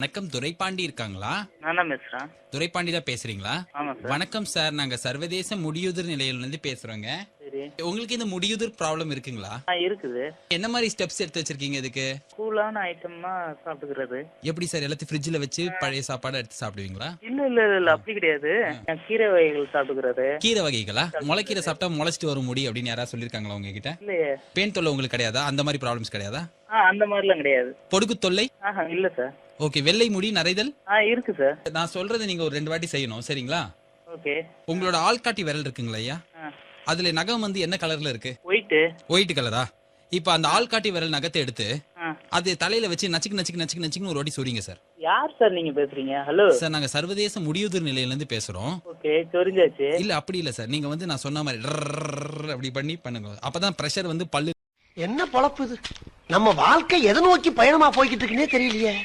வணக்கம், துரைப்பாண்டி இருக்காங்களா? நான் தான் பேசுறேன். துரைப்பாண்டி தான் பேசுறீங்களா? ஆமா சார். வணக்கம் சார், நாங்க சர்வதேச முடியுதிர் நிலையில இருந்து பேசுறோங்க. சரி. உங்களுக்கு இந்த முடியுதிர் ப்ராப்ளம் இருக்குங்களா? இருக்குது. என்ன மாதிரி ஸ்டெப்ஸ் எடுத்து வச்சிருக்கீங்க இதுக்கு? கூலான ஐட்டம்னா சாப்பிட்டுக்கிறது. எப்படி சார், எல்லாத்தையும் ஃப்ரிட்ஜ்ல வச்சு பழைய சாப்பாடு எடுத்து சாப்பிடுவீங்களா? இல்ல அப்படி கிடையாது. கீரை வகைகள் சாப்பிட்டுக்கிறது. கீரை வகைகளா? முளைக்கீரை சாப்பிட்டா முளைச்சிட்டு வரும் முடி அப்படின்னு யாராவது சொல்லிருக்காங்களா உங்ககிட்ட? இல்லையே. பேன் தொல்லை உங்களுக்கு கிடையாதா? அந்த மாதிரி ப்ராப்ளம்ஸ் கிடையாதா? அந்த மாதிரிலாம் கிடையாது. பொடுகு தொல்லை? இல்ல சார். ஓகே. வெள்ளை முடி நரைதல்? இருக்கு சார். நான் சொல்றதை நீங்க ஒரு 2 வாட்டி செய்யணும், சரிங்களா? ஓகே. உங்களோட ஆள்காட்டி விரல் இருக்குங்களா ஐயா? அதுல நகம் வந்து என்ன கலர்ல இருக்கு? ஒயிட் கலரா? இப்ப அந்த ஆள்காட்டி விரல் நகத்தை எடுத்து அது தலையில வச்சு நச்சுக்கு ஒரு வாட்டி சொறீங்க சார். யார் சார் நீங்க பேசுறீங்க? ஹலோ சார், நாங்க சர்வதேச முடியுதிர் நிலையில இருந்து பேசுறோம். ஓகே, தெரிஞ்சாச்சு. இல்ல அப்படி இல்ல சார், நீங்க வந்து நான் சொன்ன மாதிரி அப்படி பண்ணி பண்ணுங்க. அப்பதான் பிரஷர் வந்து பல்லு. என்ன பொழப்பு இது? நம்ம வாழ்க்கை எதை நோக்கி பயணமா போய்கிட்டு இருக்குன்னே தெரியலையே.